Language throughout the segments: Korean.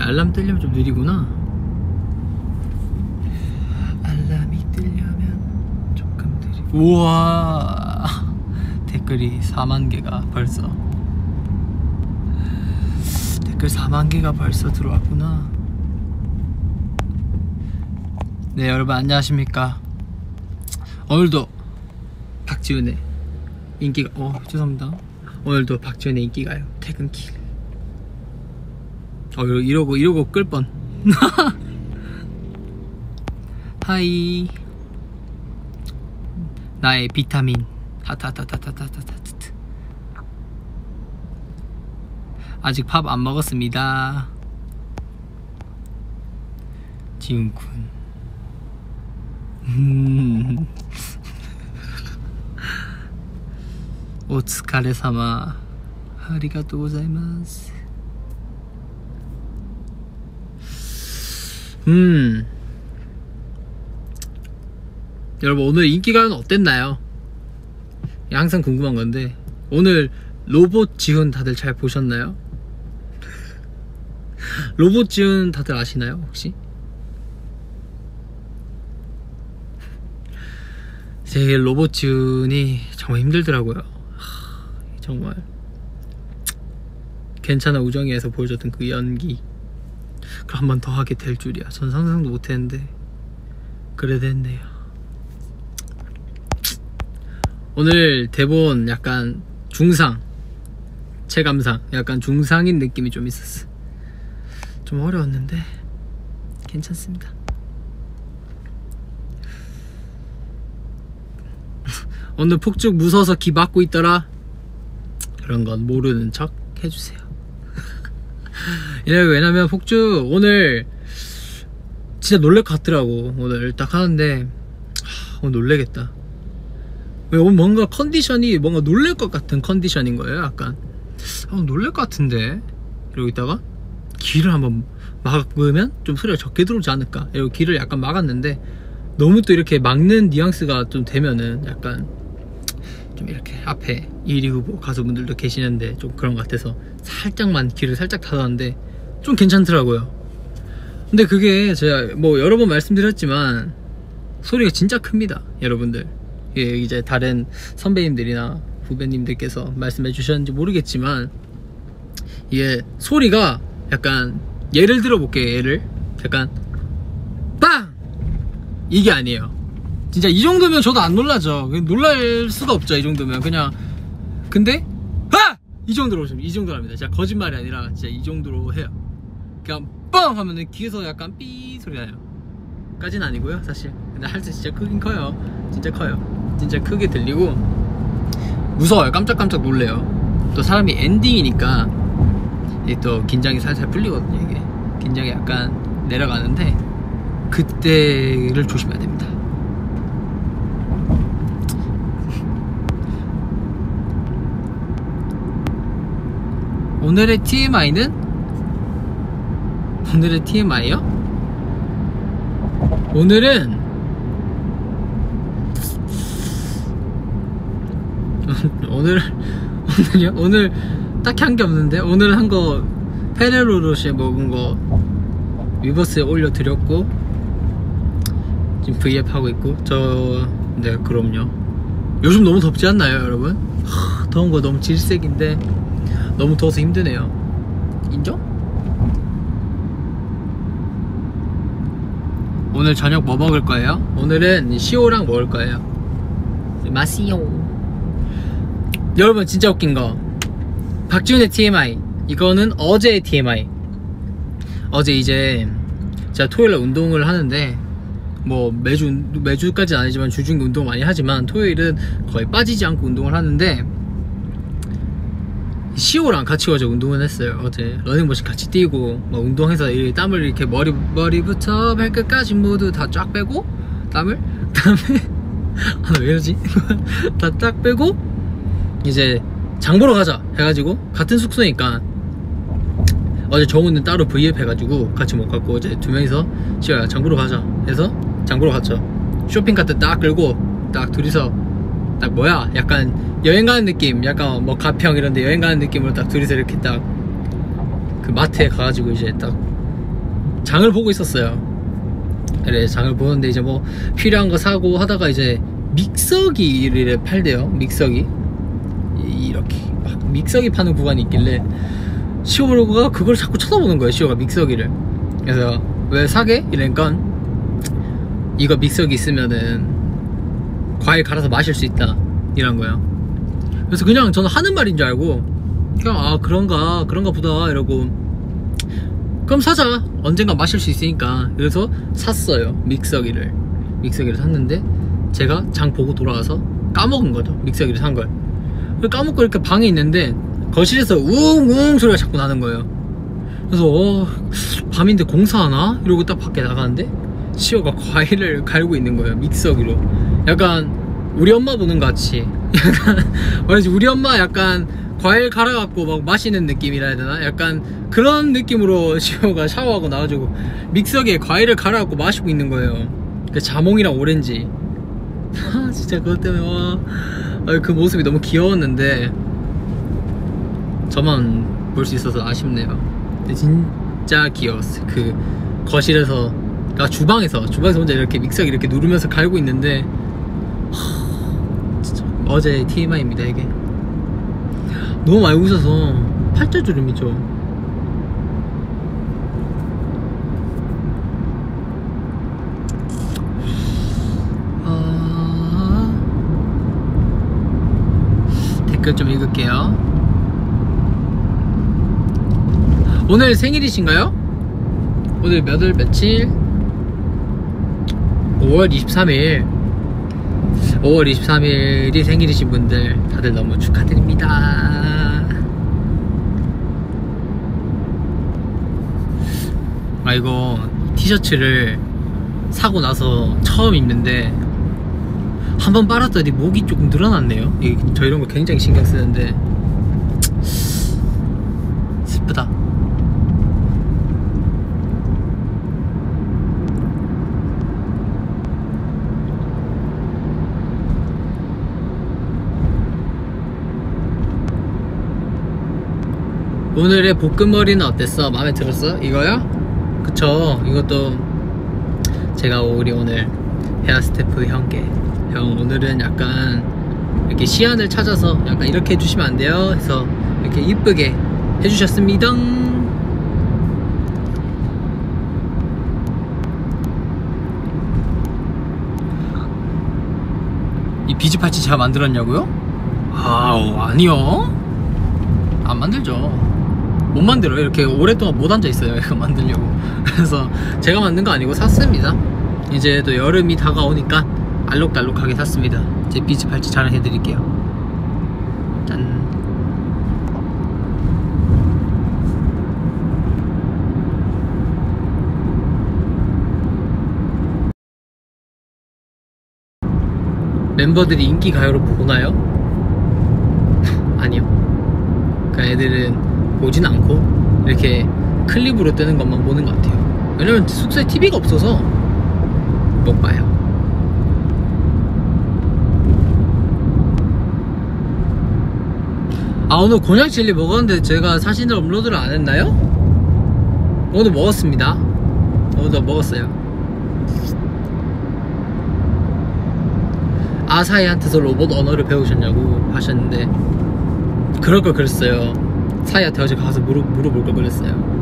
알람 뜨려면 좀 느리구나. 알람이 뜨려면 조금 느리고. 우와, 댓글이 4만개가 벌써, 댓글 4만개가 벌써 들어왔구나. 네, 여러분 안녕하십니까. 오늘도 박지훈의 인기가, 죄송합니다. 오늘도 박지훈의 인기가요 퇴근길. 이러고 끌 뻔. 하이. 나의 비타민. 하타타타타타타타타. 아직 밥 안 먹었습니다. 지훈군. 오츠카레사마. 아리가또 고자이마스. 여러분 오늘 인기가요는 어땠나요? 항상 궁금한 건데, 오늘 로봇 지훈 다들 잘 보셨나요? 로봇 지훈 다들 아시나요 혹시? 제 로봇 지훈이 정말 힘들더라고요. 정말 괜찮아 우정이에서 보여줬던 그 연기, 그걸 한 번 더 하게 될 줄이야. 전 상상도 못했는데 그래 됐네요. 오늘 대본 약간 중상, 체감상 약간 중상인 느낌이 좀 있었어. 좀 어려웠는데 괜찮습니다. 오늘 폭죽 무서워서 기 막고 있더라. 그런 건 모르는 척 해주세요. 왜냐면 폭죽 오늘 진짜 놀랄 것 같더라고. 오늘 딱 하는데 오늘 놀래겠다. 오늘 뭔가 컨디션이 뭔가 놀랄 것 같은 컨디션인 거예요. 약간 놀랄 것 같은데 이러고 있다가 귀를 한번 막으면 좀 소리가 적게 들어오지 않을까 이러고 귀를 약간 막았는데, 너무 또 이렇게 막는 뉘앙스가 좀 되면은 약간 좀 이렇게 앞에 1위 후보 가수분들도 계시는데 좀 그런 것 같아서 살짝만 귀를 살짝 닫았는데 좀 괜찮더라고요. 근데 그게 제가 뭐 여러 번 말씀드렸지만 소리가 진짜 큽니다 여러분들. 이제 다른 선배님들이나 후배님들께서 말씀해 주셨는지 모르겠지만, 이게 소리가 약간, 예를 들어 볼게요. 예를 약간 빵! 이게 아니에요. 진짜 이 정도면 저도 안 놀라죠. 놀랄 수가 없죠 이 정도면. 그냥 근데 이 정도로 합니다. 진짜 거짓말이 아니라 진짜 이 정도로 해요. 그냥 빵! 하면은 귀에서 약간 삐 소리 나요. 까진 아니고요 사실. 근데 할 때 진짜 크긴 커요. 진짜 커요. 진짜 크게 들리고 무서워요. 깜짝깜짝 놀래요. 또 사람이 엔딩이니까 이게 또 긴장이 살살 풀리거든요. 이게 긴장이 약간 내려가는데 그때를 조심해야 됩니다. 오늘의 TMI는? 오늘의 TMI요? 오늘은 오늘요? 오늘 딱히 한 게 없는데, 오늘 한 거 페레로로시에 먹은 거 위버스에 올려드렸고 지금 V앱 하고 있고. 네 그럼요. 요즘 너무 덥지 않나요 여러분? 더운 거 너무 질색인데 너무 더워서 힘드네요. 인정? 오늘 저녁 뭐 먹을 거예요? 오늘은 시오랑 먹을 거예요. 마시오. 여러분 진짜 웃긴 거, 박지훈의 TMI, 이거는 어제의 TMI. 어제 이제 제가 토요일에 운동을 하는데, 뭐 매주까지는 아니지만 주중에 운동 많이 하지만 토요일은 거의 빠지지 않고 운동을 하는데, 시오랑 같이 어제 운동을 했어요. 어제 러닝머신 같이 뛰고 막 운동해서 이 땀을 이렇게 머리부터 발끝까지 모두 다 쫙 빼고 땀을 왜 이러지? 다 쫙 빼고 이제 장 보러 가자 해가지고, 같은 숙소니까 어제 정우는 따로 V앱 해가지고 같이 못 갔고, 어제 두 명이서 시오야 장 보러 가자 해서 장 보러 갔죠. 쇼핑카트 딱 끌고 딱 둘이서 딱 뭐야 약간 여행 가는 느낌, 약간 뭐 가평 이런데 여행 가는 느낌으로 딱 둘이서 이렇게 딱 그 마트에 가가지고 이제 딱 장을 보고 있었어요. 그래, 장을 보는데 이제 뭐 필요한 거 사고 하다가 이제 믹서기를 팔대요. 믹서기 이렇게 막 믹서기 파는 구간이 있길래 시오가 그걸 자꾸 쳐다보는 거예요. 시오가 믹서기를. 그래서 왜 사게? 이러니까 이거 믹서기 있으면은 과일 갈아서 마실 수 있다 이런 거예요. 그래서 그냥 저는 하는 말인 줄 알고 그냥 아 그런가 보다 이러고 그럼 사자, 언젠가 마실 수 있으니까. 그래서 샀어요. 믹서기를 샀는데 제가 장 보고 돌아와서 까먹은 거죠. 믹서기를 산 걸. 까먹고 이렇게 방에 있는데 거실에서 웅웅 소리가 자꾸 나는 거예요. 그래서 밤인데 공사하나? 이러고 딱 밖에 나가는데 시오가 과일을 갈고 있는 거예요. 믹서기로. 약간 우리 엄마 보는 것 같이. 약간 우리 엄마 약간 과일 갈아갖고 막 마시는 느낌이라 해야 되나? 약간 그런 느낌으로 시오가 샤워하고 나와가지고 믹서기에 과일을 갈아갖고 마시고 있는 거예요. 그 자몽이랑 오렌지. 진짜 그것 때문에 와, 그 모습이 너무 귀여웠는데 저만 볼 수 있어서 아쉽네요. 근데 진짜 귀여웠어요. 그 거실에서, 그러니까 주방에서 혼자 이렇게 믹서기 이렇게 누르면서 갈고 있는데 진짜 어제 TMI입니다. 이게 너무 많이 웃어서 팔자주름이죠. 댓글 좀 읽을게요. 오늘 생일이신가요? 오늘 며칠? 5월 23일 5월 23일이 생일이신 분들 다들 너무 축하드립니다. 이거 티셔츠를 사고 나서 처음 입는데 한번 빨았더니 목이 조금 늘어났네요. 저 이런 거 굉장히 신경 쓰는데 슬프다. 오늘의 볶음머리는 어땠어? 마음에 들었어? 이거요? 그쵸? 이것도 제가 우리 오늘 헤어스태프 형께 형 오늘은 약간 이렇게 시안을 찾아서 약간 이렇게 해주시면 안 돼요? 해서 이렇게 이쁘게 해주셨습니다. 이 비즈팔찌 제가 만들었냐고요? 아니요, 안 만들죠. 못 만들어요. 이렇게 오랫동안 못 앉아있어요. 이거 만들려고. 그래서 제가 만든 거 아니고 샀습니다. 이제 또 여름이 다가오니까 알록달록하게 샀습니다. 제 비즈팔찌 자랑해드릴게요. 짠. 멤버들이 인기가요를 보나요? 아니요. 그러니까 애들은 보진 않고 이렇게 클립으로 뜨는 것만 보는 것 같아요. 왜냐면 숙소에 TV가 없어서 못 봐요. 오늘 곤약 칠리 먹었는데 제가 사진을 업로드를 안 했나요? 오늘 먹었습니다. 오늘 먹었어요. 아사히한테서 로봇 언어를 배우셨냐고 하셨는데 그럴 걸 그랬어요. 사이한테 어제 가서 물어볼 걸 그랬어요.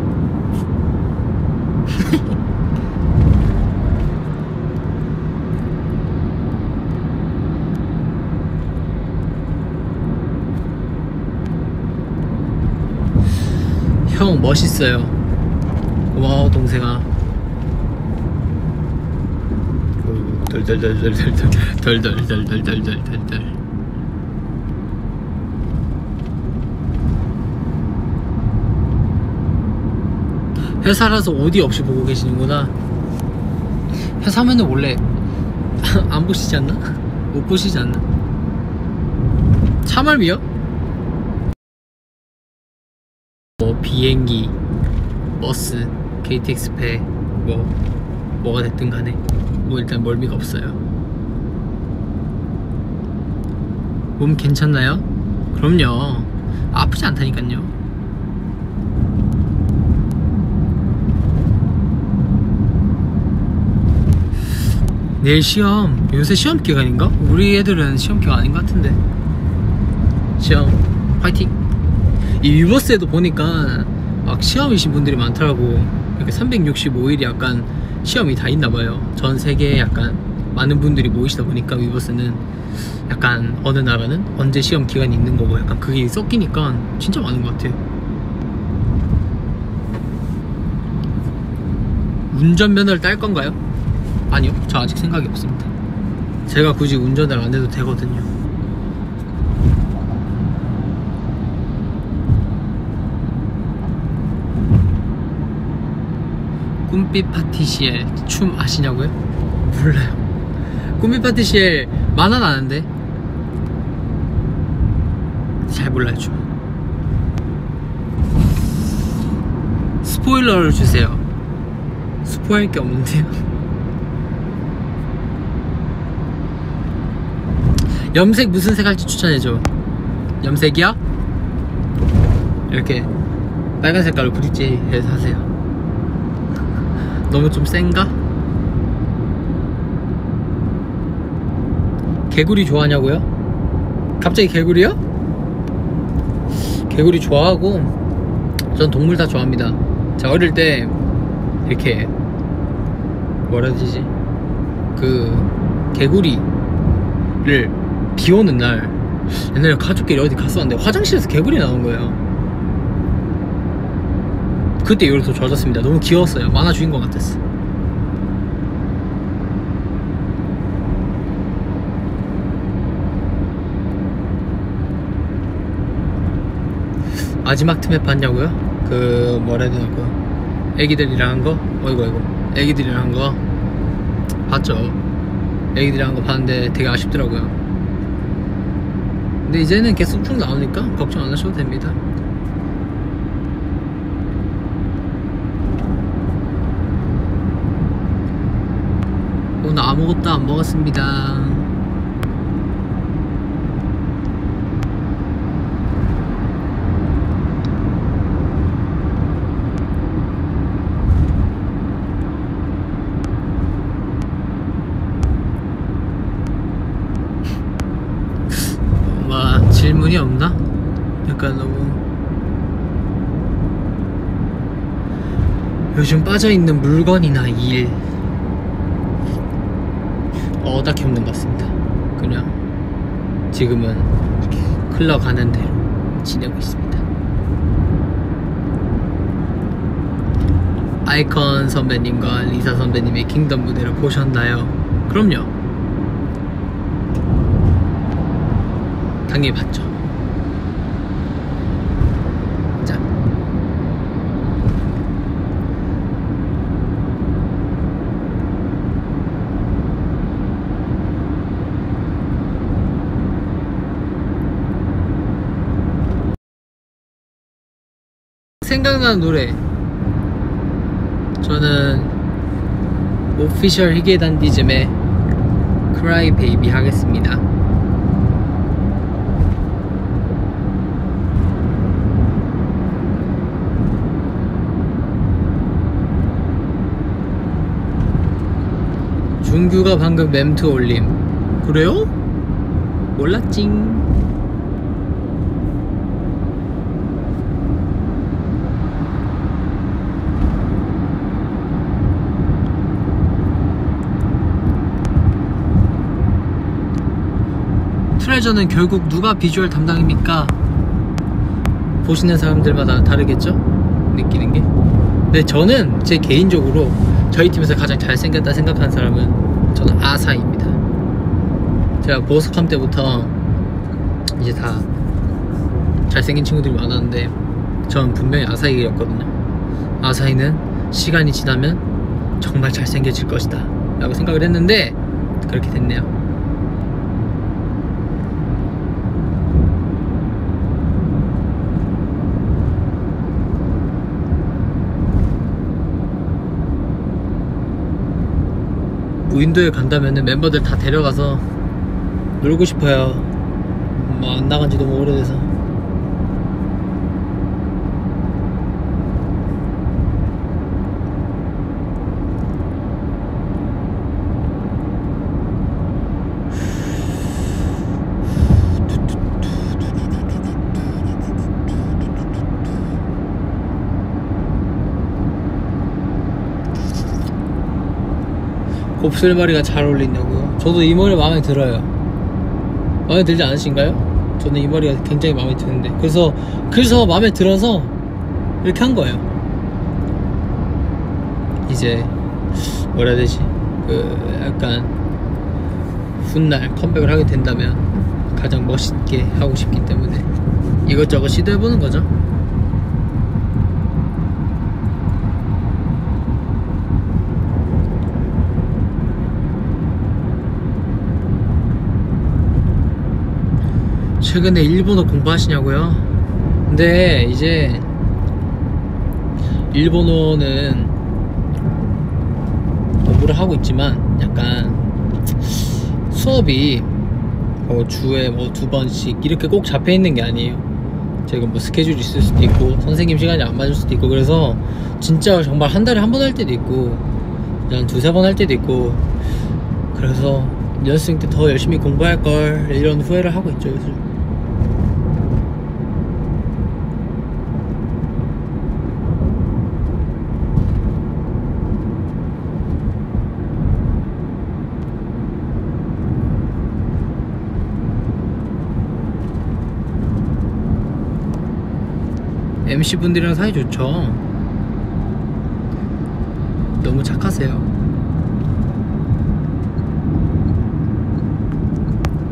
형 멋있어요. 고마워 동생아. 덜덜덜덜덜덜덜덜덜덜덜. 회사라서 OD 없이 보고 계시는구나. 회사면은 원래 안 보시지 않나? 못 보시지 않나? 참을미요? 뭐 비행기, 버스, KTX패 뭐가 됐든 간에 뭐 일단 멀미가 없어요. 몸 괜찮나요? 그럼요. 아프지 않다니깐요. 내일 시험. 요새 시험 기간인가? 우리 애들은 시험 기간 아닌 것 같은데. 시험 화이팅. 이 위버스에도 보니까 막 시험이신 분들이 많더라고. 이렇게 365일이 약간 시험이 다 있나봐요. 전 세계에 약간 많은 분들이 모이시다 보니까 위버스는 약간 어느 나라는 언제 시험 기간이 있는 거고 약간 그게 섞이니까 진짜 많은 것 같아요. 운전면허를 딸 건가요? 아니요, 저 아직 생각이 없습니다. 제가 굳이 운전을 안 해도 되거든요. 꿈빛 파티시엘 춤 아시냐고요? 몰라요. 꿈빛 파티시엘 만화는 아는데 잘 몰라요. 춤. 스포일러를 주세요. 스포할 게 없는데요. 염색 무슨 색 할지 추천해줘. 염색이야? 이렇게 빨간 색깔로 브릿지해서 하세요. 너무 좀 센가? 개구리 좋아하냐고요? 갑자기 개구리요? 개구리 좋아하고 전 동물 다 좋아합니다. 제가 어릴 때 이렇게 뭐라 해야 되지? 그 개구리를 비 오는 날 옛날에 가족끼리 어디 갔었는데 화장실에서 개구리 나온 거예요. 그때 이후로 더 좋아졌습니다. 너무 귀여웠어요. 만화 주인공 같았어. 마지막 틈에 봤냐고요? 그 뭐라 해야 되나 그 애기들이랑 한 거? 어이구 애기들이랑 한 거 봤죠. 애기들이랑 한 거 봤는데 되게 아쉽더라고요. 근데 이제는 계속 쭉 나오니까 걱정 안 하셔도 됩니다. 오늘 아무것도 안 먹었습니다. 질문이 없나? 약간 너무 요즘 빠져있는 물건이나 일 딱히 없는 것 같습니다. 그냥 지금은 이렇게 흘러가는 대로 지내고 있습니다. 아이콘 선배님과 리사 선배님의 킹덤 무대를 보셨나요? 그럼요. 당연히 봤죠. 자, 생각나는 노래. 저는 오피셜 히게단디즘의 Cry Baby 하겠습니다. 준규가 방금 mem트 올림. 그래요? 몰랐징. 트레저는 결국 누가 비주얼 담당입니까? 보시는 사람들마다 다르겠죠? 느끼는 게. 근데 저는 제 개인적으로 저희 팀에서 가장 잘생겼다 생각하는 사람은 저는 아사히입니다. 제가 보석함 때부터 이제 다 잘생긴 친구들이 많았는데 저는 분명히 아사히였거든요. 아사히는 시간이 지나면 정말 잘생겨질 것이다 라고 생각을 했는데 그렇게 됐네요. 무인도에 간다면은 멤버들 다 데려가서 놀고 싶어요. 뭐 안 나간 지 너무 오래돼서. 곱슬머리가 잘 어울린다고요? 저도 이 머리 마음에 들어요. 마음에 들지 않으신가요? 저는 이 머리가 굉장히 마음에 드는데 그래서 마음에 들어서 이렇게 한 거예요. 이제 뭐라 해야 되지? 그 약간 훗날 컴백을 하게 된다면 가장 멋있게 하고 싶기 때문에 이것저것 시도해보는 거죠. 최근에 일본어 공부하시냐고요? 근데 이제 일본어는 공부를 하고 있지만 약간 수업이 주에 2번씩 이렇게 꼭 잡혀있는 게 아니에요. 제가 스케줄이 있을 수도 있고 선생님 시간이 안 맞을 수도 있고 그래서 진짜 정말 한 달에 한 번 할 때도 있고 한 2-3번 할 때도 있고 그래서 연습생 때 더 열심히 공부할걸 이런 후회를 하고 있죠 요즘. MC분들이랑 사이 좋죠. 너무 착하세요.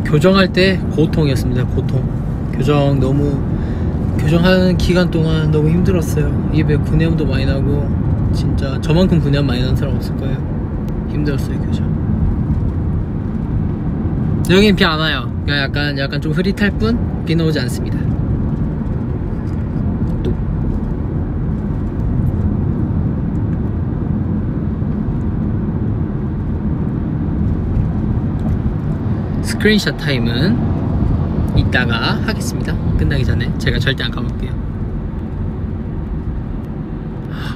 교정할 때 고통이었습니다. 고통. 교정하는 기간 동안 너무 힘들었어요. 입에 구내염도 많이 나고 진짜 저만큼 구내염 많이 나는 사람 없을 거예요. 힘들었어요 교정. 여긴 비 안 와요. 약간 좀 흐릿할 뿐 비는 오지 않습니다. 스크린샷 타임은 이따가 하겠습니다. 끝나기 전에 제가 절대 안 까먹을게요.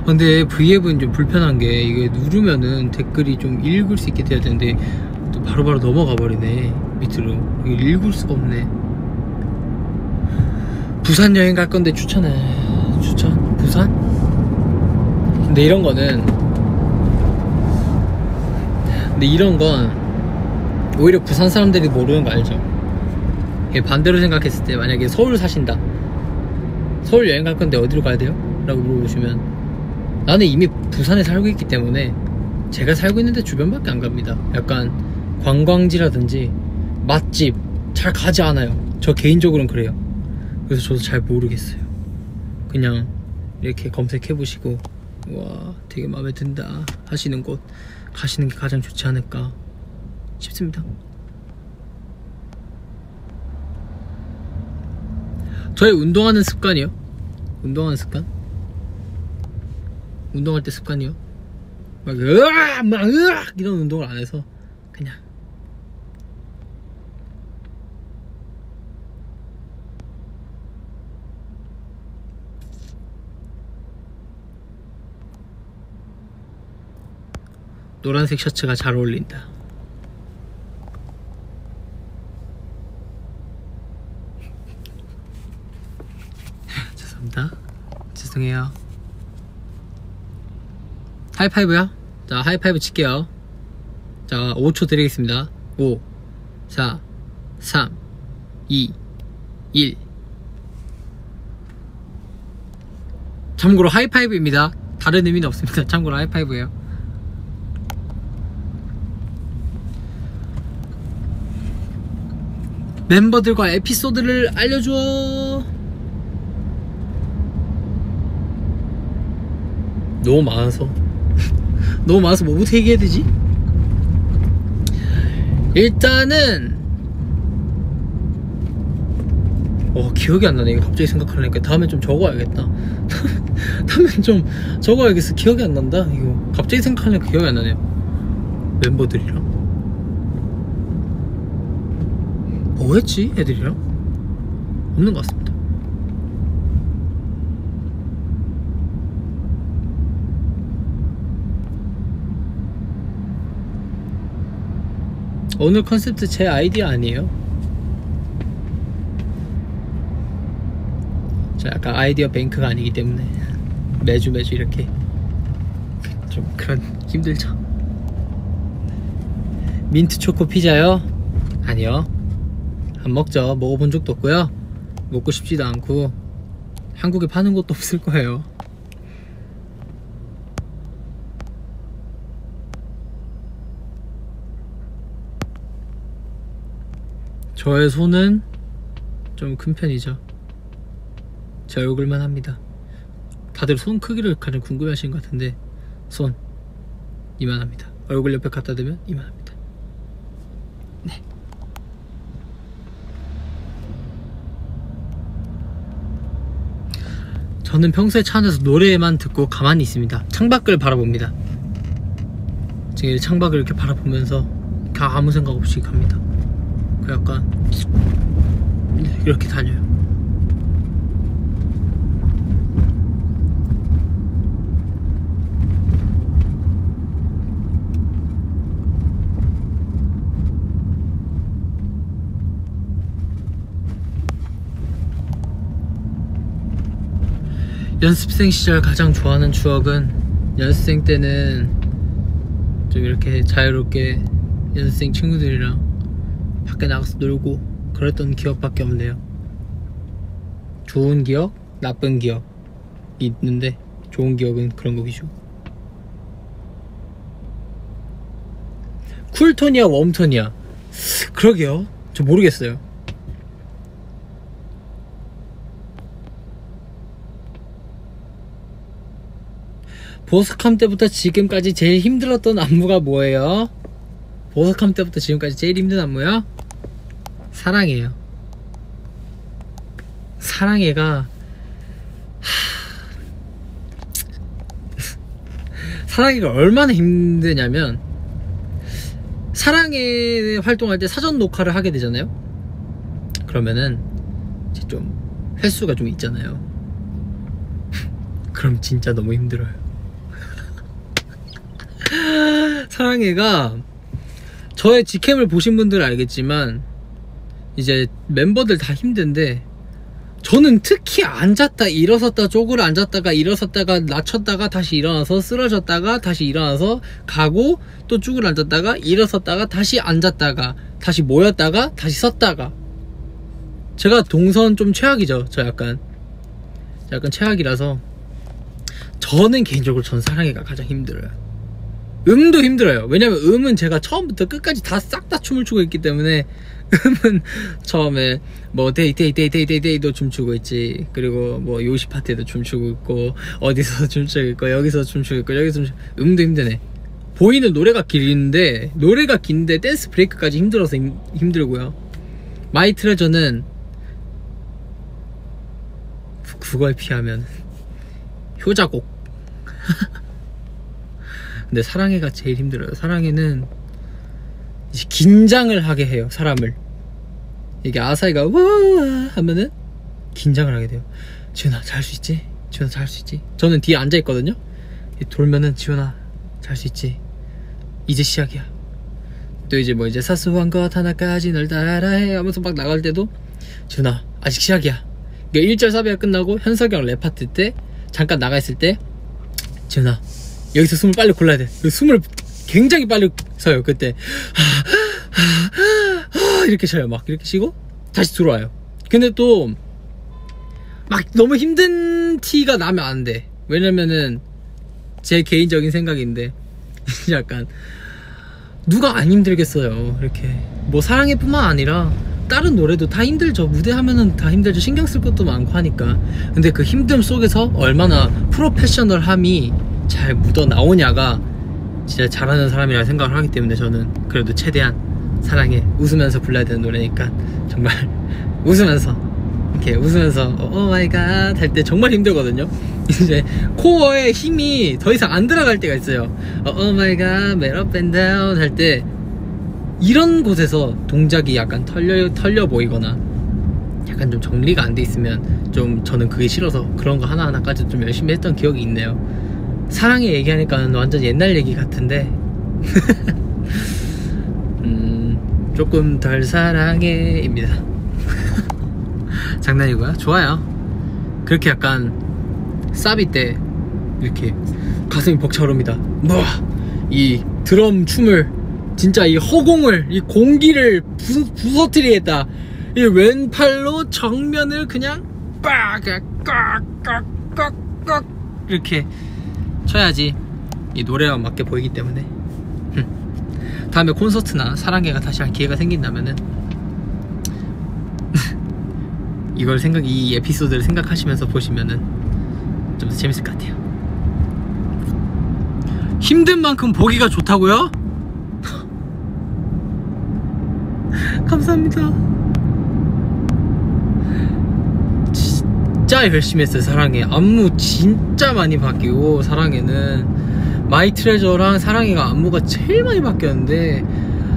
근데 V앱은 좀 불편한 게 이게 누르면은 댓글이 좀 읽을 수 있게 돼야 되는데 또 바로바로 넘어가 버리네 밑으로. 이거 읽을 수가 없네. 부산 여행 갈 건데 추천? 부산? 근데 이런 건 오히려 부산 사람들이 모르는 거 알죠? 반대로 생각했을 때 만약에 서울 사신다, 서울 여행 갈 건데 어디로 가야 돼요? 라고 물어보시면 나는 이미 부산에 살고 있기 때문에 제가 살고 있는데 주변밖에 안 갑니다. 약간 관광지라든지 맛집 잘 가지 않아요. 저 개인적으로는 그래요. 그래서 저도 잘 모르겠어요. 그냥 이렇게 검색해보시고 와 되게 마음에 든다 하시는 곳 가시는 게 가장 좋지 않을까 싶습니다. 저의 운동하는 습관이요? 운동할 때 습관이요? 막 이런 운동을 안 해서 그냥 노란색 셔츠가 잘 어울린다. 죄송해요. 하이파이브요? 자 하이파이브 칠게요. 자 5초 드리겠습니다. 5 4 3 2 1. 참고로 하이파이브입니다. 다른 의미는 없습니다. 참고로 하이파이브예요. 멤버들과 에피소드를 알려줘. 너무 많아서 뭐부터 얘기해야 되지? 일단은 기억이 안 나네. 이거 갑자기 생각하려니까 다음에 좀 적어야겠다. 다음에 좀 적어야겠어. 기억이 안 난다. 이거 갑자기 생각하려니까 기억이 안 나네요. 멤버들이랑 뭐 했지? 애들이랑? 없는 것 같습니다. 오늘 컨셉트 제 아이디어 아니에요. 저 약간 아이디어 뱅크가 아니기 때문에 매주 이렇게 좀 그런 힘들죠. 민트 초코 피자요? 아니요. 안 먹죠. 먹어본 적도 없고요. 먹고 싶지도 않고 한국에 파는 것도 없을 거예요. 저의 손은 좀 큰 편이죠. 제 얼굴만 합니다. 다들 손 크기를 가장 궁금해 하시는 것 같은데 손 이만합니다. 얼굴 옆에 갖다 대면 이만합니다. 네. 저는 평소에 차 안에서 노래만 듣고 가만히 있습니다. 창밖을 바라봅니다. 지금 창밖을 이렇게 바라보면서 아무 생각 없이 갑니다. 그 약간 이렇게 다녀요. 연습생 시절 가장 좋아하는 추억은 연습생 때는 좀 이렇게 자유롭게 연습생 친구들이랑 밖에 나가서 놀고 그랬던 기억밖에 없네요. 좋은 기억, 나쁜 기억이 있는데 좋은 기억은 그런 거 위주. 쿨톤이야 웜톤이야? 그러게요. 저 모르겠어요. 보석함 때부터 지금까지 제일 힘들었던 안무가 뭐예요? 보석함 때부터 지금까지 제일 힘든 안무요? 사랑해요. 사랑해가 사랑해가 얼마나 힘드냐면 사랑해 활동할 때 사전 녹화를 하게 되잖아요. 그러면은 이제 좀 횟수가 좀 있잖아요. 그럼 진짜 너무 힘들어요. 사랑해가 저의 직캠을 보신 분들은 알겠지만 이제 멤버들 다 힘든데 저는 특히 앉았다 일어섰다 쪼그려 앉았다가 일어섰다가 낮췄다가 다시 일어나서 쓰러졌다가 다시 일어나서 가고 또 쪼그려 앉았다가 일어섰다가 다시 앉았다가 다시 모였다가 다시 섰다가 제가 동선 좀 최악이죠. 저 약간 최악이라서 저는 개인적으로 전 사랑해가 가장 힘들어요. 음도 힘들어요. 왜냐면 음은 제가 처음부터 끝까지 다 싹 다 춤을 추고 있기 때문에 음은 처음에 뭐 데이도 춤추고 있지, 그리고 뭐 요시 파티에도 춤추고 있고 어디서 춤추고 있고 여기서 춤추고 있고 여기서 음도 힘드네. 보이는 노래가 긴데 댄스 브레이크까지 힘들어서 힘들고요. 마이 트레저는 그걸 피하면 효자곡. 근데 사랑해가 제일 힘들어요. 사랑해는 이제 긴장을 하게 해요, 사람을. 이게 아사히가 우와 하면은 긴장을 하게 돼요. 지훈아 잘 수 있지? 지훈아 잘 수 있지? 저는 뒤에 앉아있거든요. 돌면은 지훈아 잘 수 있지? 이제 시작이야. 또 이제 뭐 이제 사소한 것 하나까지 널 따라해 하면서 막 나갈 때도 지훈아 아직 시작이야. 그러니까 1절 사비가 끝나고 현석이 형 랩 파트 때 잠깐 나가있을 때 지훈아 여기서 숨을 빨리 골라야 돼. 숨을 굉장히 빨리 서요. 그때 이렇게 쉬어요. 막 이렇게 쉬고 다시 들어와요. 근데 또 막 너무 힘든 티가 나면 안 돼. 왜냐면은 제 개인적인 생각인데 약간 누가 안 힘들겠어요. 이렇게 뭐 사랑해 뿐만 아니라 다른 노래도 다 힘들죠. 무대하면은 다 힘들죠. 신경 쓸 것도 많고 하니까. 근데 그 힘듦 속에서 얼마나 프로페셔널함이 잘 묻어 나오냐가 진짜 잘하는 사람이라 생각을 하기 때문에 저는 그래도 최대한 사랑해 웃으면서 불러야 되는 노래니까 정말 웃으면서 이렇게 웃으면서 오 마이 갓 할 때 정말 힘들거든요. 이제 코어에 힘이 더 이상 안 들어갈 때가 있어요. 오 마이 갓 맨업 앤 다운 할 때 이런 곳에서 동작이 약간 털려 보이거나 약간 좀 정리가 안 돼 있으면 좀 저는 그게 싫어서 그런 거 하나하나까지 좀 열심히 했던 기억이 있네요. 사랑해 얘기하니까 완전 옛날 얘기 같은데 조금 덜 사랑해 입니다. 장난이고요. 좋아요. 그렇게 약간 사비 때 이렇게 가슴이 벅차오릅니다. 이 드럼 춤을 진짜 이 허공을, 이 공기를 부서뜨리겠다. 이 왼팔로 정면을 그냥 꽉꽉꽉꽉꽉 이렇게 쳐야지 이 노래와 맞게 보이기 때문에. 다음에 콘서트나 사랑해가 다시 할 기회가 생긴다면은 이 에피소드를 생각하시면서 보시면은 좀 더 재밌을 것 같아요. 힘든 만큼 보기가 좋다고요? 감사합니다. 진짜 열심히 했어요. 사랑해 안무 진짜 많이 바뀌고, 사랑해는 마이 트레저랑 사랑해가 안무가 제일 많이 바뀌었는데,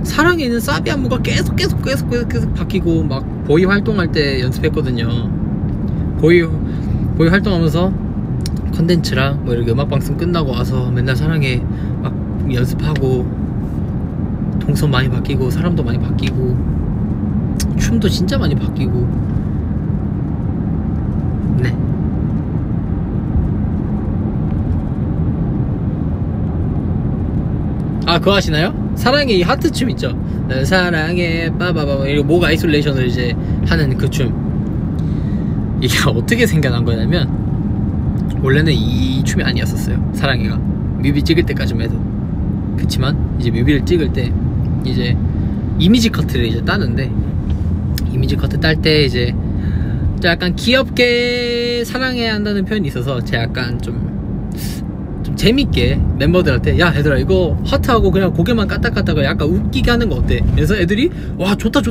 사랑해는 사비 안무가 계속 바뀌고, 막 보이 활동할 때 연습했거든요. 보이 활동하면서 컨텐츠랑 뭐 이렇게 음악방송 끝나고 와서 맨날 사랑해 막 연습하고, 동선 많이 바뀌고 사람도 많이 바뀌고 춤도 진짜 많이 바뀌고. 네. 아, 그거 아시나요? 사랑해 이 하트 춤 있죠? 널 사랑해 빠바바, 이거 목 아이솔레이션을 이제 하는 그 춤. 이게 어떻게 생겨난 거냐면, 원래는 이 춤이 아니었었어요. 사랑해가 뮤비 찍을 때까지만 해도. 그치만 이제 뮤비를 찍을 때 이제 이미지 커트를 이제 따는데, 이미지 커트 딸 때 이제 약간 귀엽게 사랑해야 한다는 표현이 있어서 제가 약간 좀 재밌게 멤버들한테, 야 얘들아 이거 하트하고 그냥 고개만 까딱까딱 약간 웃기게 하는 거 어때? 그래서 애들이 와 좋다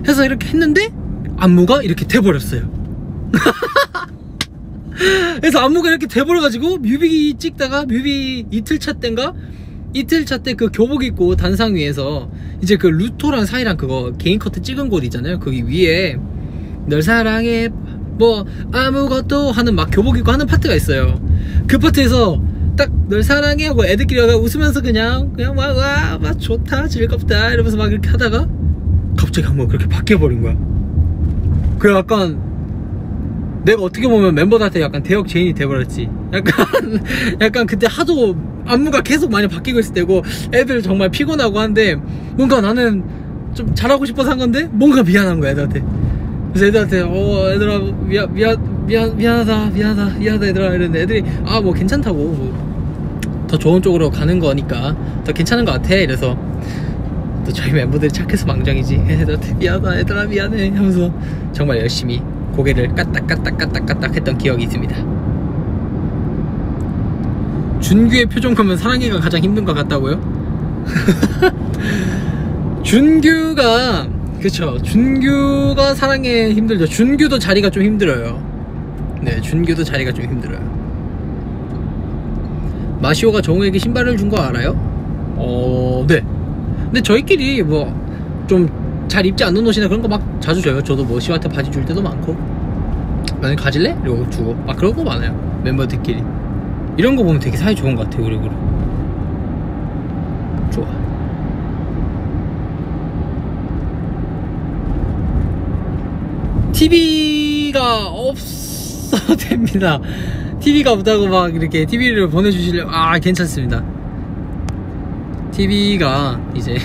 해서 이렇게 했는데 안무가 이렇게 돼버렸어요. 그래서 안무가 이렇게 돼버려가지고 뮤비 찍다가 뮤비 이틀차 때 그 교복 입고 단상 위에서 이제 그 루토랑 사이랑 그거 개인 커트 찍은 곳 있잖아요. 거기 위에 널 사랑해 뭐 아무것도 하는 막 교복 입고 하는 파트가 있어요. 그 파트에서 딱 널 사랑해 하고 애들끼리 웃으면서 그냥 막 좋다 즐겁다 이러면서 막 이렇게 하다가 갑자기 한번 그렇게 바뀌어버린 거야. 그래 약간 내가 어떻게 보면 멤버들한테 약간 대역 죄인이 돼버렸지. 약간 그때 하도 안무가 계속 많이 바뀌고 있을 때고 애들 정말 피곤하고 한데, 뭔가 나는 좀 잘하고 싶어서 한 건데 뭔가 미안한 거야 애들한테. 그래서 애들한테 얘들아 미안하다 얘들아 이랬는데, 애들이 아 뭐 괜찮다고, 뭐 더 좋은 쪽으로 가는 거니까 더 괜찮은 것 같아. 이래서 또 저희 멤버들이 착해서 망정이지, 애들한테 미안하다 얘들아 미안해 하면서 정말 열심히 고개를 까딱까딱 했던 기억이 있습니다. 준규의 표정 보면 사랑해가 가장 힘든 것 같다고요? 준규가, 그쵸, 준규가 사랑해 힘들죠. 준규도 자리가 좀 힘들어요. 네, 준규도 자리가 좀 힘들어요. 마시오가 정우에게 신발을 준 거 알아요? 네. 근데 저희끼리 뭐 좀 잘 입지 않는 옷이나 그런 거 막 자주 줘요. 저도 뭐 시오한테 바지 줄 때도 많고, 너네 가질래? 이러고 주고 막 그런 거 많아요. 멤버들끼리 이런 거 보면 되게 사이 좋은 것 같아요. 그리고 좋아. TV가 없어도 됩니다. TV가 없다고 막 이렇게 TV를 보내주시려면 괜찮습니다. TV가 이제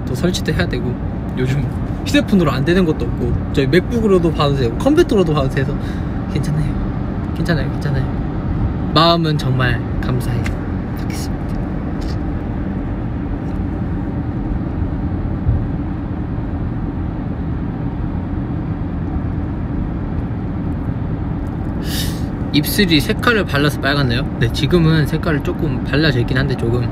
또 설치도 해야 되고, 요즘 휴대폰으로 안 되는 것도 없고, 저희 맥북으로도 봐도 되고 컴퓨터로도 봐도 돼서 괜찮아요. 마음은 정말 감사해 하겠습니다. 입술이 색깔을 발라서 빨갛네요. 네, 지금은 색깔을 조금 발라져 있긴 한데 조금.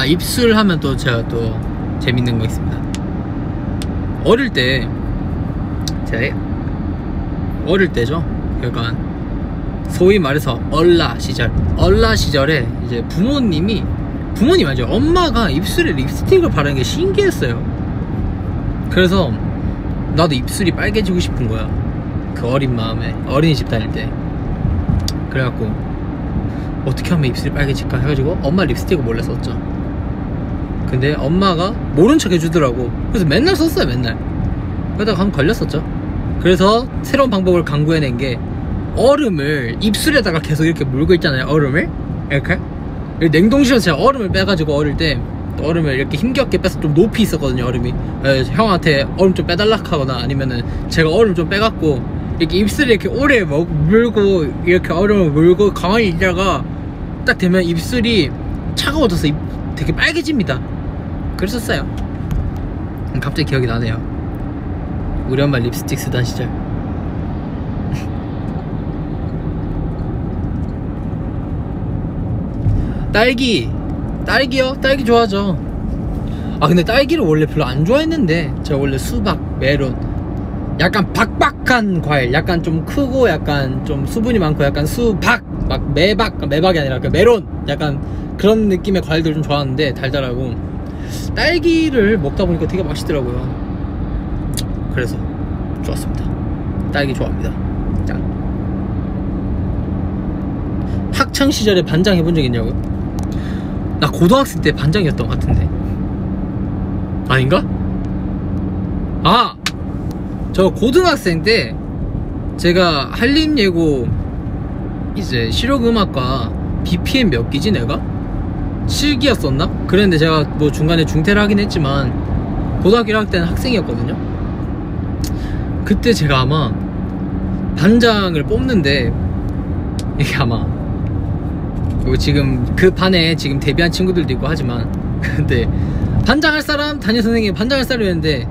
입술 하면 또 제가 또 재밌는 거 있습니다. 어릴 때죠. 그러니까 소위 말해서 얼라 시절에 이제 부모님 아니죠, 엄마가 입술에 립스틱을 바르는 게 신기했어요. 그래서 나도 입술이 빨개지고 싶은 거야, 그 어린 마음에. 어린이집 다닐 때. 그래갖고 어떻게 하면 입술이 빨개질까 해가지고 엄마 립스틱을 몰래 썼죠. 근데 엄마가 모른 척 해주더라고. 그래서 맨날 썼어요, 맨날. 그러다가 한번 걸렸었죠. 그래서 새로운 방법을 강구해낸 게, 얼음을 입술에다가 계속 이렇게 물고 있잖아요. 얼음을 이렇게 냉동실에서 제가 얼음을 빼가지고 어릴 때 얼음을 이렇게 힘겹게 빼서 좀 높이 있었거든요, 얼음이. 형한테 얼음 좀 빼달라 하거나 아니면은 제가 얼음 좀 빼갖고 이렇게 입술에 이렇게 오래 물고 이렇게 얼음을 물고 가만히 있다가 딱 되면 입술이 차가워져서 되게 빨개집니다. 그랬었어요. 갑자기 기억이 나네요. 우리 엄마 립스틱 쓰던 시절. 딸기요? 딸기 좋아하죠. 아 근데 딸기를 원래 별로 안 좋아했는데 제가 원래 수박, 메론 약간 박박한 과일, 약간 좀 크고 약간 좀 수분이 많고 약간 수박, 막 매박이 아니라 그 메론, 약간 그런 느낌의 과일들 좀 좋아하는데 달달하고 딸기를 먹다 보니까 되게 맛있더라고요. 그래서 좋았습니다. 딸기 좋아합니다. 짠. 학창 시절에 반장 해본 적 있냐고요? 나 고등학생 때 반장이었던 것 같은데. 아닌가? 아! 저 고등학생 때 제가 한림예고 이제 실용음악과 BPM 몇 기지 내가? 7기였었나? 그랬는데 제가 뭐 중간에 중퇴를 하긴 했지만 고등학교 1학년 때는 학생이었거든요. 그때 제가 아마 반장을 뽑는데 이게 아마 지금 그 반에 지금 데뷔한 친구들도 있고 하지만 근데 반장할 사람, 담임선생님이 반장할 사람이었는데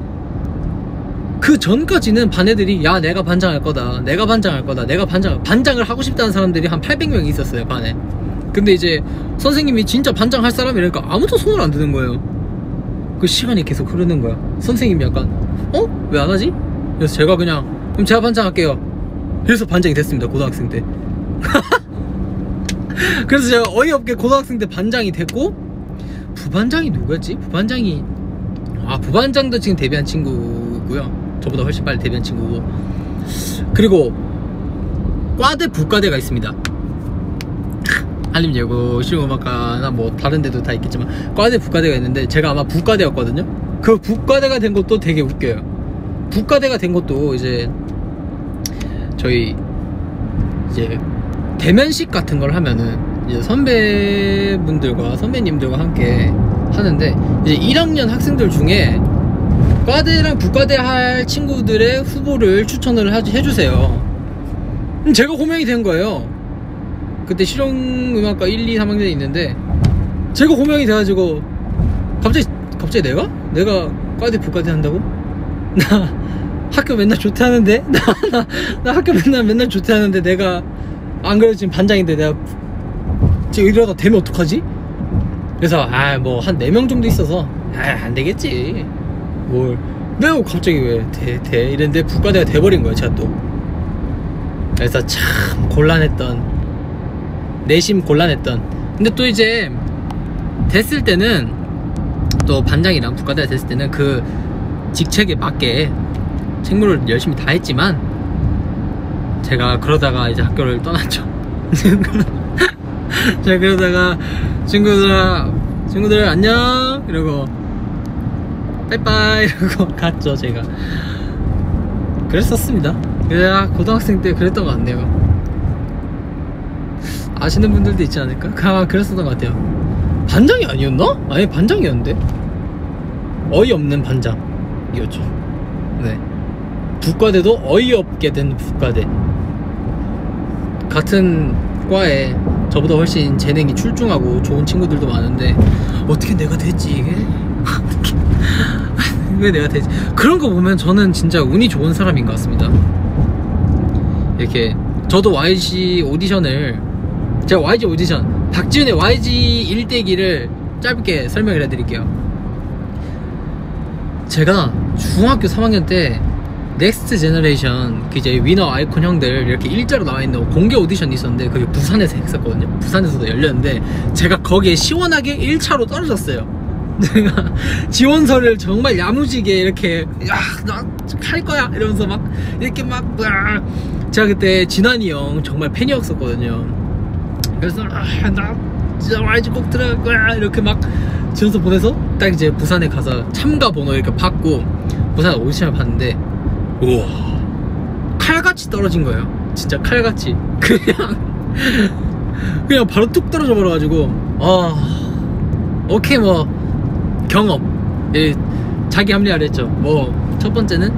그 전까지는 반 애들이 야 내가 반장할 거다, 내가 반장할 거다, 내가 반장을 하고 싶다는 사람들이 한 800명이 있었어요, 반에. 근데 이제 선생님이 진짜 반장할 사람 이러니까 아무도 손을 안 드는 거예요. 그 시간이 계속 흐르는 거야. 선생님이 약간 왜 안 하지? 그래서 제가 그냥 그럼 제가 반장할게요. 그래서 반장이 됐습니다, 고등학생 때. 그래서 제가 어이없게 고등학생 때 반장이 됐고, 부반장이 누구였지? 부반장도 지금 데뷔한 친구고요. 저보다 훨씬 빨리 데뷔한 친구고. 그리고 과대, 부과대가 있습니다. 한림예고, 실용음악과나 뭐 다른 데도 다 있겠지만 과대, 부과대가 있는데 제가 아마 부과대였거든요. 그 부과대가 된 것도 되게 웃겨요. 부과대가 된 것도 이제 저희 이제 대면식 같은 걸 하면은 이제 선배분들과 선배님들과 함께 하는데 이제 1학년 학생들 중에 과대랑 부과대 할 친구들의 후보를 추천을 해주세요. 제가 호명이 된 거예요. 그때 실용음악과 1, 2, 3학년에 있는데 제가 호명이 돼가지고 갑자기 내가 과대 부과대 한다고? 나 학교 맨날 조퇴하는데 나 학교 맨날 조퇴하는데 내가 안 그래도 지금 반장인데 내가 지금 이러다 되면 어떡하지? 그래서 뭐 한 4명 정도 있어서 안 되겠지 뭘 내가 갑자기 왜 돼 이랬는데 부과대가 돼버린 거야, 제가 또. 그래서 참 내심 곤란했던. 근데 또 이제 됐을 때는 또 반장이랑 부과대가 됐을 때는 그 직책에 맞게 책무를 열심히 다 했지만 제가 그러다가 이제 학교를 떠났죠. 제가 그러다가 친구들 안녕 이러고 빠이빠이 이러고 갔죠. 제가 그랬었습니다. 그래야 고등학생 때 그랬던 것 같네요. 아시는 분들도 있지 않을까? 그랬었던 것 같아요. 반장이 아니었나? 아니 반장이었는데 어이없는 반장이었죠. 네. 부과대도 어이없게 된 부과대. 같은 과에 저보다 훨씬 재능이 출중하고 좋은 친구들도 많은데 어떻게 내가 됐지 이게? 왜 내가 되지? 그런 거 보면 저는 진짜 운이 좋은 사람인 것 같습니다. 이렇게 저도 YG 오디션을 제가 YG 오디션 박지훈의 YG 1대기를 짧게 설명을 해드릴게요. 제가 중학교 3학년 때 넥스트 제너레이션 그 이제 위너 아이콘 형들 이렇게 일자로 나와있는 공개 오디션이 있었는데 그게 부산에서 했었거든요. 부산에서도 열렸는데 제가 거기에 시원하게 1차로 떨어졌어요. 제가 지원서를 정말 야무지게 이렇게 나 할 거야 이러면서 막 이렇게 막 제가 그때 진환이 형 정말 팬이었었거든요. 그래서 나 진짜 YG 꼭 들어갈 거야 이렇게 막 지원서 보내서 딱 이제 부산에 가서 참가 번호 이렇게 받고 부산 오디션을 봤는데 우와 칼같이 떨어진 거예요. 진짜 칼같이 그냥 바로 뚝 떨어져 버려가지고 오케이 뭐 경험. 예, 자기 합리화를 했죠. 뭐 첫 번째는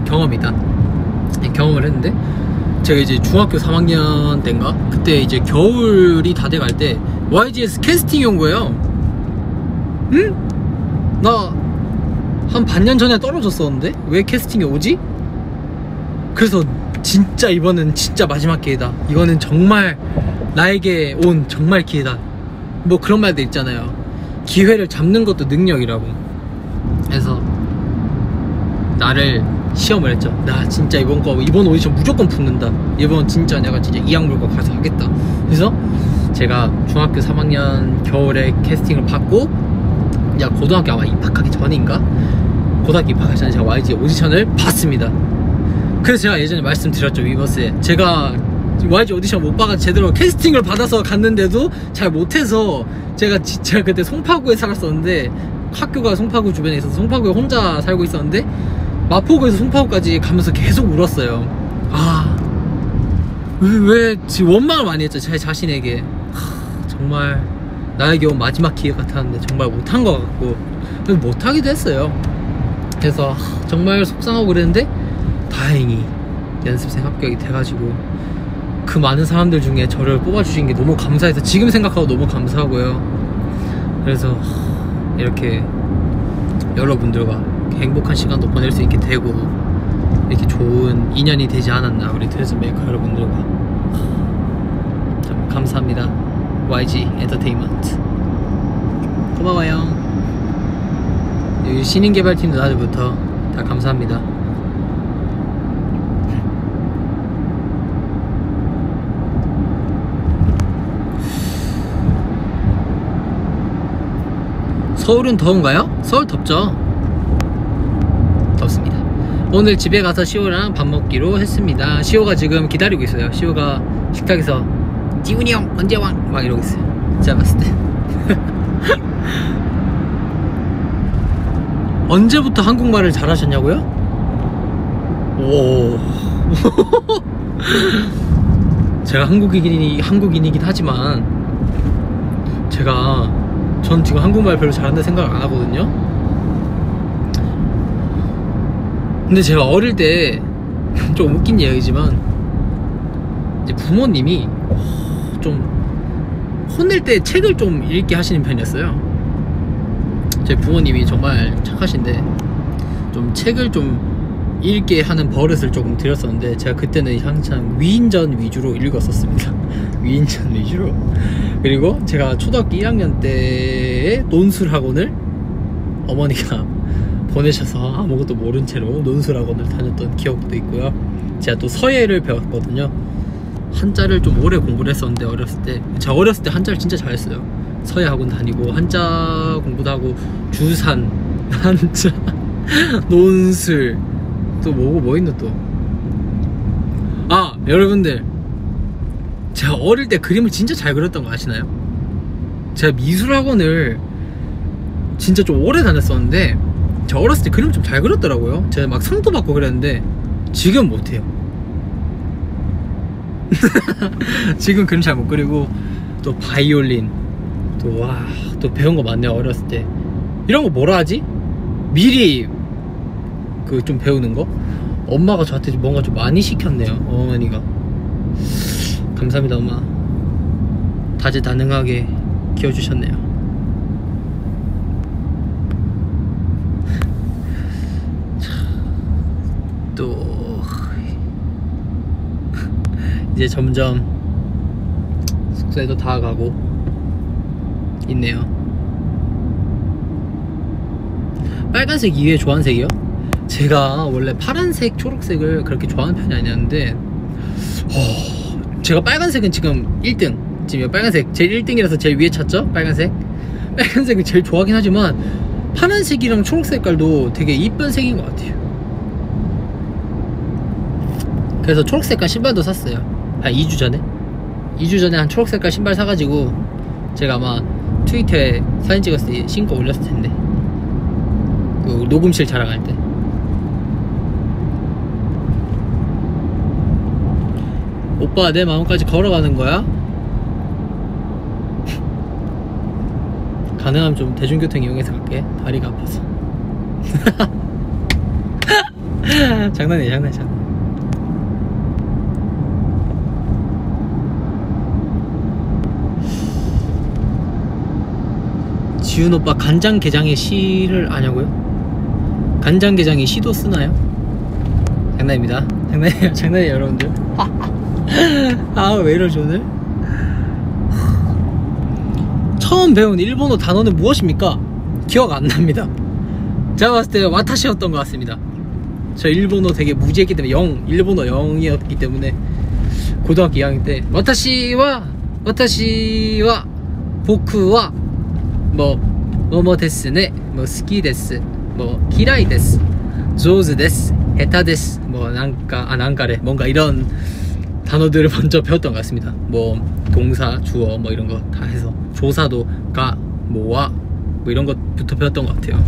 경험이다. 예, 경험을 했는데, 제가 이제 중학교 3학년 때인가 그때 이제 겨울이 다 돼갈 때 YG에서 캐스팅이 온 거예요. 응? 나 한 반년 전에 떨어졌었는데 왜 캐스팅이 오지? 그래서 진짜 이번엔 진짜 마지막 기회다. 이거는 정말 나에게 온 정말 기회다. 뭐 그런 말도 있잖아요. 기회를 잡는 것도 능력이라고. 그래서 나를 시험을 했죠. 나 진짜 이번 오디션 무조건 붙는다. 이번 진짜 내가 진짜 이악 물고 가서 하겠다. 그래서 제가 중학교 3학년 겨울에 캐스팅을 받고, 야, 고등학교 아마 입학하기 전인가? 고등학교 입학하기 전에 제가 YG 오디션을 봤습니다. 그래서 제가 예전에 말씀드렸죠, 위버스에. 제가 YG 오디션 못 봐가 제대로 캐스팅을 받아서 갔는데도 잘 못해서, 제가 그때 송파구에 살았었는데, 학교가 송파구 주변에 있어서 송파구에 혼자 살고 있었는데, 마포구에서 송파구까지 가면서 계속 울었어요. 아, 왜 지금 원망을 많이 했죠, 제 자신에게. 정말 나에게 온 마지막 기회 같았는데 정말 못한 것 같고, 못하기도 했어요. 그래서 정말 속상하고 그랬는데, 다행히 연습생 합격이 돼가지고 그 많은 사람들 중에 저를 뽑아주신 게 너무 감사해서 지금 생각하고 너무 감사하고요. 그래서 이렇게 여러분들과 행복한 시간도 보낼 수 있게 되고, 이렇게 좋은 인연이 되지 않았나, 우리 트레저 메이커 여러분들과. 참 감사합니다. YG 엔터테인먼트 고마워요. 여기 신인개발팀도 나들부터 다 감사합니다. 서울은 더운가요? 서울 덥죠? 덥습니다. 오늘 집에 가서 시호랑 밥 먹기로 했습니다. 시호가 지금 기다리고 있어요. 시호가 식탁에서 지훈이 형 언제 와? 막 이러고 있어요. 제가 봤을 때. 언제부터 한국말을 잘하셨냐고요? 오. 제가 한국인이긴 하지만, 전 지금 한국말 별로 잘한다 생각 안 하거든요. 근데 제가 어릴 때 좀 웃긴 이야기지만, 이제 부모님이 좀 혼낼 때 책을 좀 읽게 하시는 편이었어요. 제 부모님이 정말 착하신데 좀 책을 좀 읽게 하는 버릇을 조금 들였었는데, 제가 그때는 한창 위인전 위주로 읽었었습니다. 위인전 위주로. 그리고 제가 초등학교 1학년 때에 논술학원을 어머니가 보내셔서 아무것도 모른 채로 논술학원을 다녔던 기억도 있고요. 제가 또 서예를 배웠거든요. 한자를 좀 오래 공부를 했었는데, 제가 어렸을 때 한자를 진짜 잘했어요. 서예 학원 다니고 한자 공부도 하고, 주산, 한자, 논술, 또 뭐 있노 또. 아, 여러분들, 제가 어릴 때 그림을 진짜 잘 그렸던 거 아시나요? 제가 미술학원을 진짜 좀 오래 다녔었는데, 제가 어렸을 때 그림을 좀 잘 그렸더라고요. 제가 막 상도 받고 그랬는데 지금 못해요. 지금 그림 잘 못 그리고, 또 바이올린 또 배운 거 많네요. 어렸을 때 이런 거 뭐라 하지? 미리 그 좀 배우는 거? 엄마가 저한테 뭔가 좀 많이 시켰네요. 어머니가. 감사합니다 엄마. 다재다능하게 키워주셨네요. 또 이제 점점 숙소에도 다 가고 있네요. 빨간색 이외에 좋아하는 색이요? 제가 원래 파란색, 초록색을 그렇게 좋아하는 편이 아니었는데, 제가 빨간색은 지금 1등. 지금 빨간색 제일 1등이라서 제일 위에 찾죠? 빨간색을 제일 좋아하긴 하지만, 파란색이랑 초록 색깔도 되게 이쁜 색인 것 같아요. 그래서 초록 색깔 신발도 샀어요. 한 2주 전에 한 초록 색깔 신발 사가지고, 제가 아마 트위터에 사진 찍었을 때 신고 올렸을 텐데, 그 녹음실 자랑할 때. 오빠 내 마음까지 걸어가는 거야? 가능하면 좀 대중교통 이용해서 갈게. 다리가 아파서. 장난이야. 지훈 오빠 간장게장에 시를 아냐고요? 간장게장에 시도 쓰나요? 장난입니다. 장난이에요 여러분들. 아 왜 이러지 오늘? 처음 배운 일본어 단어는 무엇입니까? 기억 안 납니다. 제가 봤을 때 와타시였던 것 같습니다. 저 일본어 되게 무지했기 때문에 일본어 0이었기 때문에 고등학교 2학년 때 와타시와 보쿠와 뭐뭐 데스네, 뭐 스키 데스, 뭐 기라이 데스, 조즈 데스, 헤타 데스, 뭐 난가래 뭔가 이런 단어들을 먼저 배웠던 것 같습니다. 뭐 동사, 주어 뭐 이런 거 다 해서 조사도 가, 뭐와 뭐 이런 것부터 배웠던 것 같아요.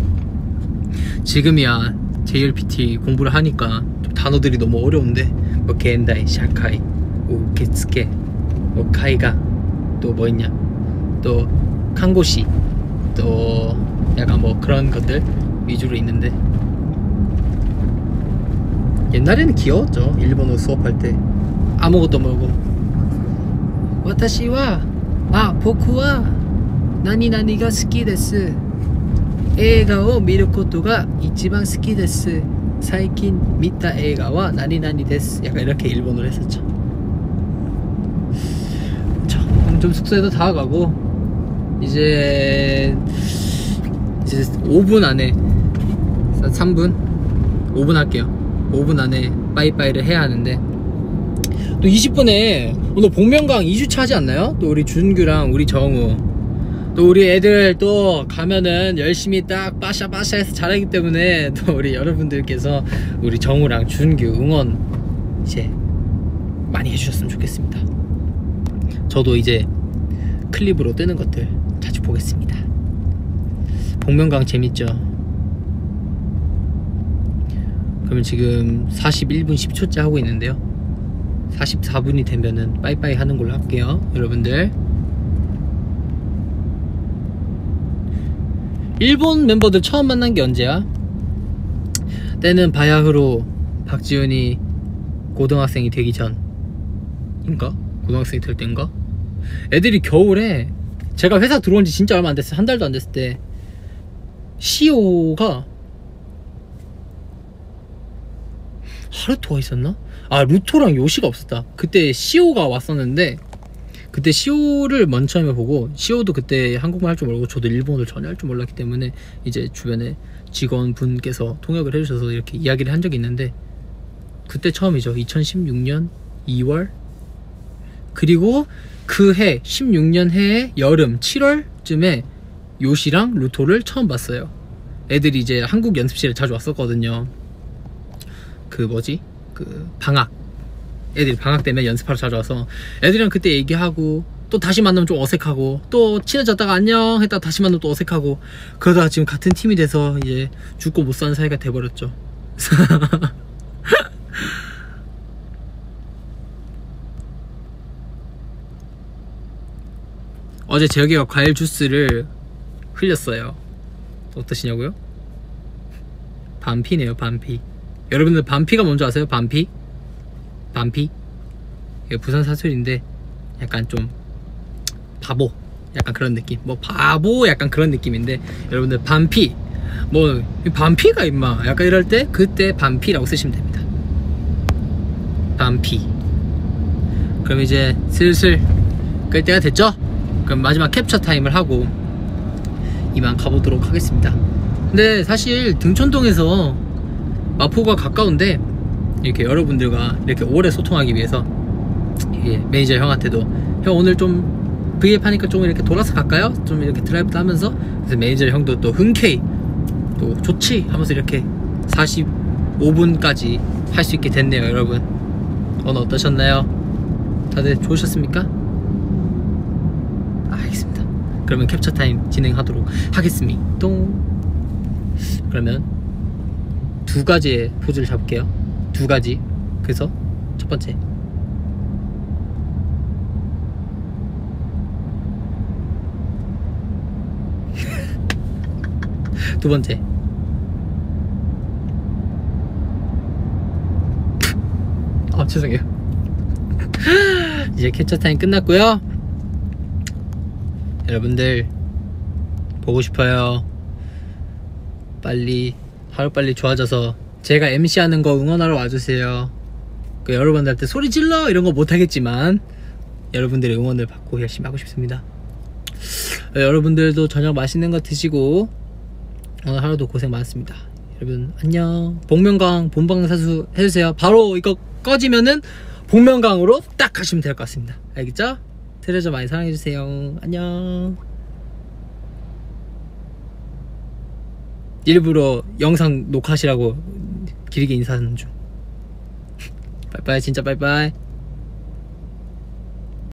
지금이야 JLPT 공부를 하니까 좀 단어들이 너무 어려운데 뭐 겐다이, 샤카이, 오케츠케, 뭐 카이가, 또 뭐 있냐, 또 칸고시, 또 약간 뭐 그런 것들 위주로 있는데 옛날에는 귀여웠죠. 일본어 수업할 때 아무것도 모르고 와타시와 보쿠와 나니나니가 스키 데스, 에이가오 미루 코토가 이치반 스키 데스, 사이킨 미타 에이가와 나니나니 데스, 약간 이렇게 일본어를 했었죠. 좀 숙소에도 다 가고 이제 5분 안에 5분 할게요. 5분 안에 빠이빠이를 해야 하는데 또 20분에 오늘 복면강 2주차 하지 않나요? 또 우리 준규랑 우리 정우 또 우리 애들 또 가면은 열심히 딱 빠샤빠샤 해서 잘하기 때문에 또 우리 여러분들께서 우리 정우랑 준규 응원 이제 많이 해주셨으면 좋겠습니다. 저도 이제 클립으로 뜨는 것들 자주 보겠습니다. 복면강 재밌죠? 그러면 지금 41분 10초째 하고 있는데요, 44분이 되면은 빠이빠이 하는 걸로 할게요. 여러분들 일본 멤버들 처음 만난 게 언제야? 때는 바야흐로 박지훈이 고등학생이 되기 전인가? 고등학생이 될 때인가? 애들이 겨울에 제가 회사 들어온 지 진짜 얼마 안 됐어요. 한 달도 안 됐을 때 시오가 하루토가 있었나? 루토랑 요시가 없었다. 그때 시오가 왔었는데 그때 시오를 먼 처음에 보고, 시오도 그때 한국말 할 줄 모르고 저도 일본어를 전혀 할 줄 몰랐기 때문에 이제 주변에 직원분께서 통역을 해주셔서 이렇게 이야기를 한 적이 있는데 그때 처음이죠. 2016년 2월. 그리고 그 해 16년 해의 여름 7월쯤에 요시랑 루토를 처음 봤어요. 애들이 이제 한국 연습실에 자주 왔었거든요. 그 방학, 애들이 방학 때문에 연습하러 자주 와서 애들이랑 그때 얘기하고 또 다시 만나면 좀 어색하고 또 친해졌다가 안녕 했다가 다시 만나면 또 어색하고 그러다가 지금 같은 팀이 돼서 이제 죽고 못 사는 사이가 돼버렸죠. 어제 재혁이가 과일 주스를 흘렸어요. 어떠시냐고요? 반피네요, 반피. 여러분들 반피가 뭔지 아세요? 반피? 이게 부산 사투리인데 약간 좀 바보, 약간 그런 느낌. 뭐 바보 약간 그런 느낌인데 여러분들 반피, 뭐 반피가 임마 약간 이럴 때 그때 반피라고 쓰시면 됩니다. 반피. 그럼 이제 슬슬 끌 때가 됐죠? 그럼 마지막 캡처 타임을 하고 이만 가보도록 하겠습니다. 근데 사실 등촌동에서 마포가 가까운데 이렇게 여러분들과 이렇게 오래 소통하기 위해서 매니저 형한테도 형 오늘 좀 V앱 하니까 좀 이렇게 돌아서 갈까요? 좀 이렇게 드라이브도 하면서, 그래서 매니저 형도 또 흔쾌히 또 좋지 하면서 이렇게 45분까지 할 수 있게 됐네요. 여러분 오늘 어떠셨나요? 다들 좋으셨습니까? 알겠습니다. 그러면 캡처 타임 진행하도록 하겠습니다. 그러면 두 가지의 포즈를 잡을게요. 두 가지. 그래서 첫 번째, 두 번째. 죄송해요. 이제 캡처 타임 끝났고요. 여러분들 보고 싶어요. 빨리 하루빨리 좋아져서 제가 MC 하는 거 응원하러 와주세요. 여러분들한테 소리 질러 이런 거 못하겠지만 여러분들의 응원을 받고 열심히 하고 싶습니다. 여러분들도 저녁 맛있는 거 드시고 오늘 하루도 고생 많았습니다. 여러분 안녕. 복면가왕 본방사수 해주세요. 바로 이거 꺼지면은 복면가왕으로 딱 가시면 될 것 같습니다. 알겠죠? 트레저 많이 사랑해주세요. 안녕. 일부러 영상 녹화하시라고 길게 인사하는 중. 빠이빠이. 진짜 빠이빠이.